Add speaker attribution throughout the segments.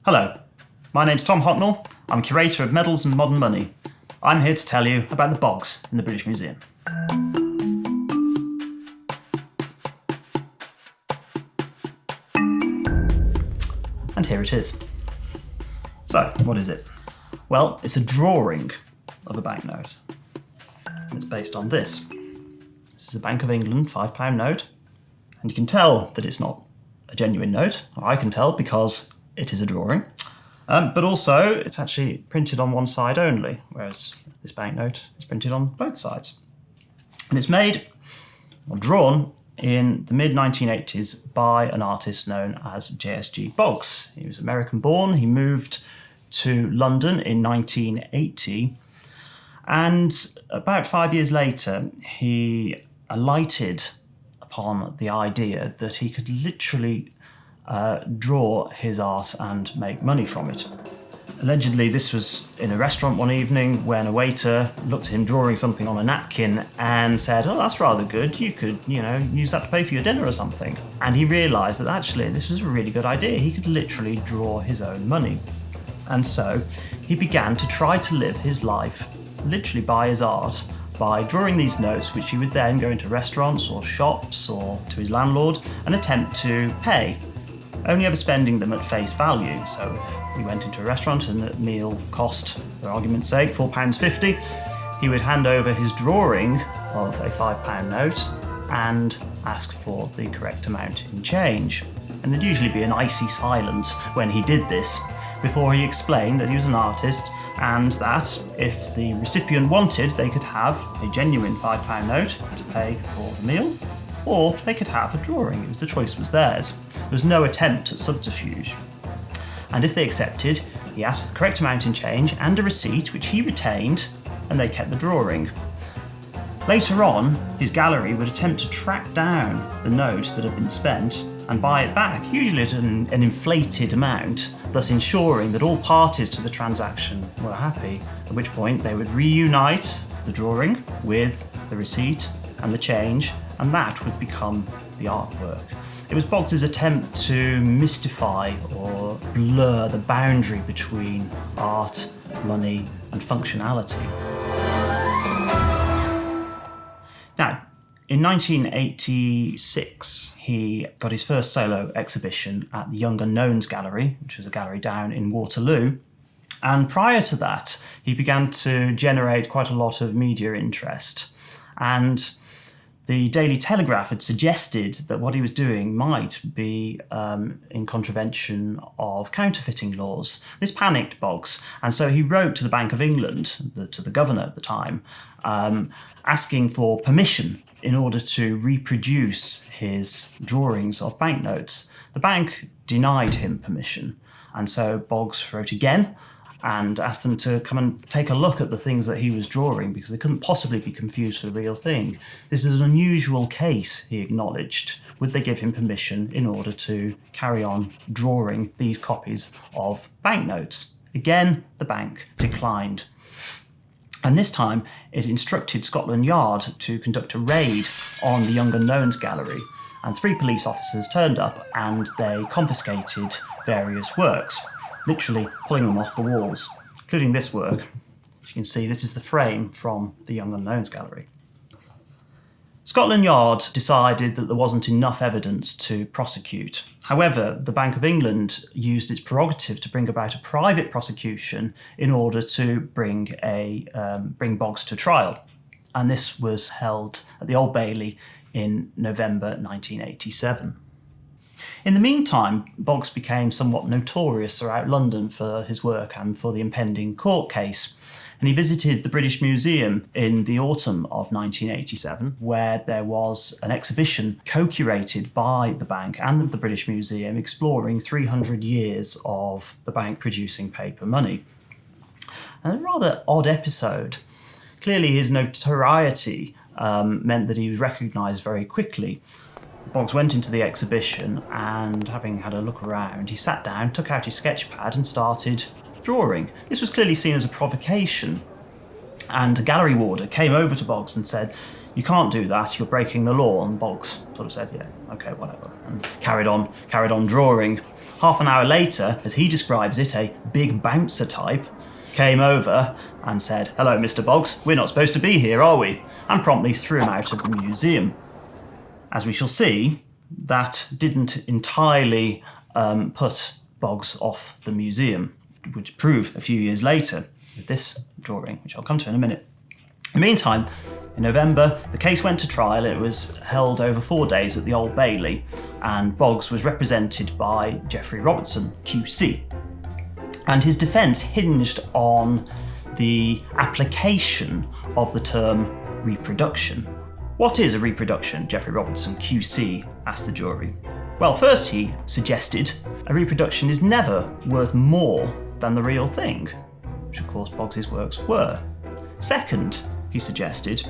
Speaker 1: Hello, my name's Tom Hocknell. I'm Curator of Medals and Modern Money. I'm here to tell you about the Boggs in the British Museum. And here it is. So, what is it? Well, it's a drawing of a banknote. It's based on this. This is a Bank of England £5 note. And you can tell that it's not a genuine note, or I can tell because it is a drawing. But also, it's actually printed on one side only, whereas this banknote is printed on both sides. And it's made, or drawn, in the mid-1980s by an artist known as J.S.G. Boggs. He was American-born. He moved to London in 1980. And about 5 years later, he alighted upon the idea that he could literally draw his art and make money from it. Allegedly, this was in a restaurant one evening when a waiter looked at him drawing something on a napkin and said, "Oh, that's rather good. You could, use that to pay for your dinner or something." And he realised that actually this was a really good idea. He could literally draw his own money. And so he began to try to live his life literally by his art, by drawing these notes, which he would then go into restaurants or shops or to his landlord and attempt to pay, only ever spending them at face value. So if he went into a restaurant and the meal cost, for argument's sake, £4.50, he would hand over his drawing of a £5 note and ask for the correct amount in change. And there'd usually be an icy silence when he did this, before he explained that he was an artist and that if the recipient wanted, they could have a genuine £5 note to pay for the meal, or they could have a drawing. The choice was theirs. There was no attempt at subterfuge. And if they accepted, he asked for the correct amount in change and a receipt, which he retained, and they kept the drawing. Later on, his gallery would attempt to track down the note that had been spent and buy it back, usually at an inflated amount, thus ensuring that all parties to the transaction were happy, at which point they would reunite the drawing with the receipt and the change, and that would become the artwork. It was Boggs' attempt to mystify or blur the boundary between art, money, and functionality. Now, in 1986, he got his first solo exhibition at the Young Unknowns Gallery, which was a gallery down in Waterloo. And prior to that, he began to generate quite a lot of media interest. And the Daily Telegraph had suggested that what he was doing might be in contravention of counterfeiting laws. This panicked Boggs, and so he wrote to the Bank of England, to the governor at the time, asking for permission in order to reproduce his drawings of banknotes. The bank denied him permission, and so Boggs wrote again and asked them to come and take a look at the things that he was drawing because they couldn't possibly be confused for the real thing. This is an unusual case, he acknowledged. Would they give him permission in order to carry on drawing these copies of banknotes? Again, the bank declined. And this time, it instructed Scotland Yard to conduct a raid on the Young Unknowns Gallery. And 3 police officers turned up and they confiscated various works, literally pulling them off the walls, including this work. As you can see, this is the frame from the Young Unknowns Gallery. Scotland Yard decided that there wasn't enough evidence to prosecute. However, the Bank of England used its prerogative to bring about a private prosecution in order to bring Boggs to trial. And this was held at the Old Bailey in November 1987. In the meantime, Boggs became somewhat notorious throughout London for his work and for the impending court case. And he visited the British Museum in the autumn of 1987, where there was an exhibition co-curated by the bank and the British Museum exploring 300 years of the bank producing paper money. And a rather odd episode. Clearly his notoriety meant that he was recognised very quickly. Boggs went into the exhibition and, having had a look around, he sat down, took out his sketch pad and started drawing. This was clearly seen as a provocation, and a gallery warder came over to Boggs and said, "You can't do that, you're breaking the law." And Boggs sort of said, "Yeah, okay, whatever," and carried on drawing. Half an hour later, as he describes it, a big bouncer type came over and said, "Hello, Mr. Boggs, we're not supposed to be here, are we?" and promptly threw him out of the museum. As we shall see, that didn't entirely put Boggs off the museum, which proved a few years later with this drawing, which I'll come to in a minute. In the meantime, in November, the case went to trial. It was held over 4 days at the Old Bailey, and Boggs was represented by Geoffrey Robertson, QC. And his defence hinged on the application of the term reproduction. "What is a reproduction?" Geoffrey Robertson, QC, asked the jury. Well, first he suggested a reproduction is never worth more than the real thing, which of course Boggs's works were. Second, he suggested,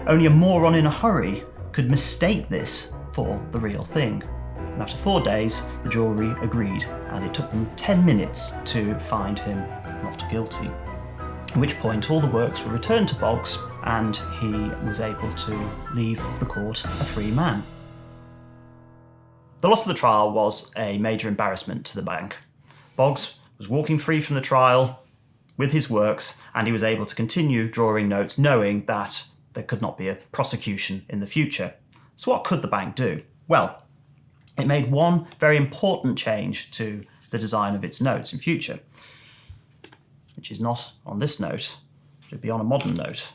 Speaker 1: only a moron in a hurry could mistake this for the real thing. And after 4 days, the jury agreed, and it took them 10 minutes to find him not guilty. At which point all the works were returned to Boggs, and he was able to leave the court a free man. The loss of the trial was a major embarrassment to the bank. Boggs was walking free from the trial with his works, and he was able to continue drawing notes knowing that there could not be a prosecution in the future. So what could the bank do? Well, it made one very important change to the design of its notes in future, which is not on this note, it would be on a modern note.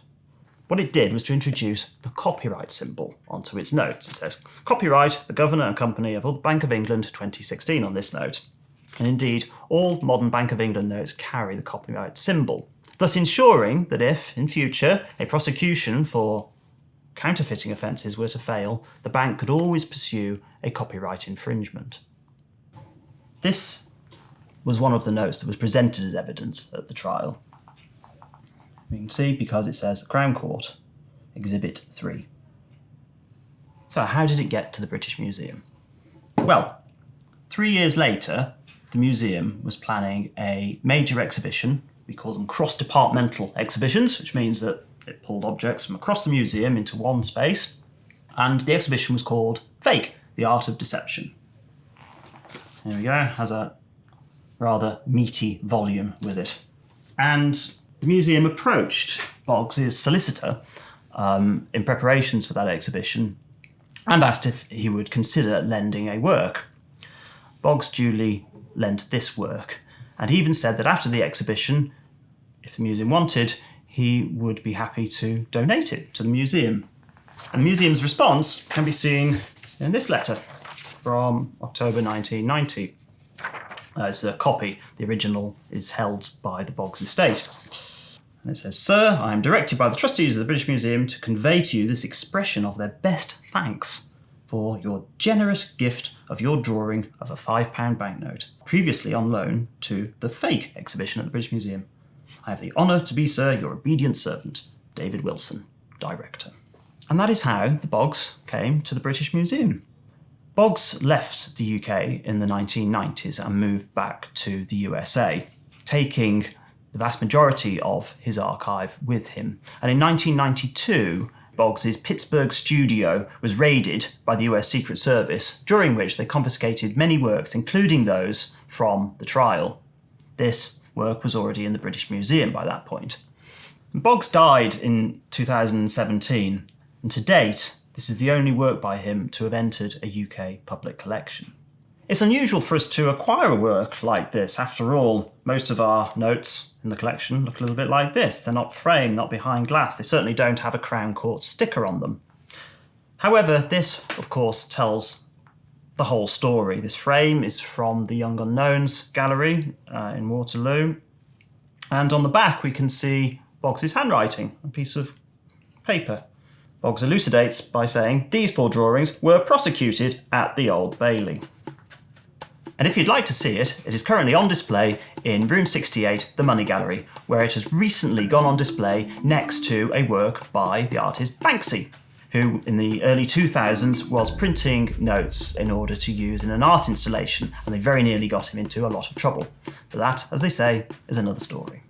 Speaker 1: What it did was to introduce the copyright symbol onto its notes. It says, "Copyright, the Governor and Company of the Bank of England 2016 on this note." And indeed, all modern Bank of England notes carry the copyright symbol, thus ensuring that if, in future, a prosecution for counterfeiting offences were to fail, the bank could always pursue a copyright infringement. This was one of the notes that was presented as evidence at the trial. You can see because it says Crown Court, Exhibit 3. So how did it get to the British Museum? Well, 3 years later, the museum was planning a major exhibition. We call them cross-departmental exhibitions, which means that it pulled objects from across the museum into one space. And the exhibition was called Fake, the Art of Deception. There we go, has a rather meaty volume with it. And the museum approached Boggs' solicitor in preparations for that exhibition and asked if he would consider lending a work. Boggs duly lent this work, and he even said that after the exhibition, if the museum wanted, he would be happy to donate it to the museum. And the museum's response can be seen in this letter from October 1990. It's a copy. The original is held by the Boggs estate. And it says, "Sir, I am directed by the trustees of the British Museum to convey to you this expression of their best thanks for your generous gift of your drawing of a £5 banknote, previously on loan to the Fake exhibition at the British Museum. I have the honour to be, sir, your obedient servant, David Wilson, Director." And that is how the Boggs came to the British Museum. Boggs left the UK in the 1990s and moved back to the USA, taking the vast majority of his archive with him. And in 1992, Boggs' Pittsburgh studio was raided by the US Secret Service, during which they confiscated many works, including those from the trial. This work was already in the British Museum by that point. Boggs died in 2017, and to date, this is the only work by him to have entered a UK public collection. It's unusual for us to acquire a work like this. After all, most of our notes in the collection look a little bit like this. They're not framed, not behind glass. They certainly don't have a Crown Court sticker on them. However, this, of course, tells the whole story. This frame is from the Young Unknowns gallery in Waterloo. And on the back, we can see Boggs' handwriting, a piece of paper. Boggs elucidates by saying, "These 4 drawings were prosecuted at the Old Bailey." And if you'd like to see it, it is currently on display in room 68, the Money Gallery, where it has recently gone on display next to a work by the artist Banksy, who in the early 2000s was printing notes in order to use in an art installation, and they very nearly got him into a lot of trouble. But that, as they say, is another story.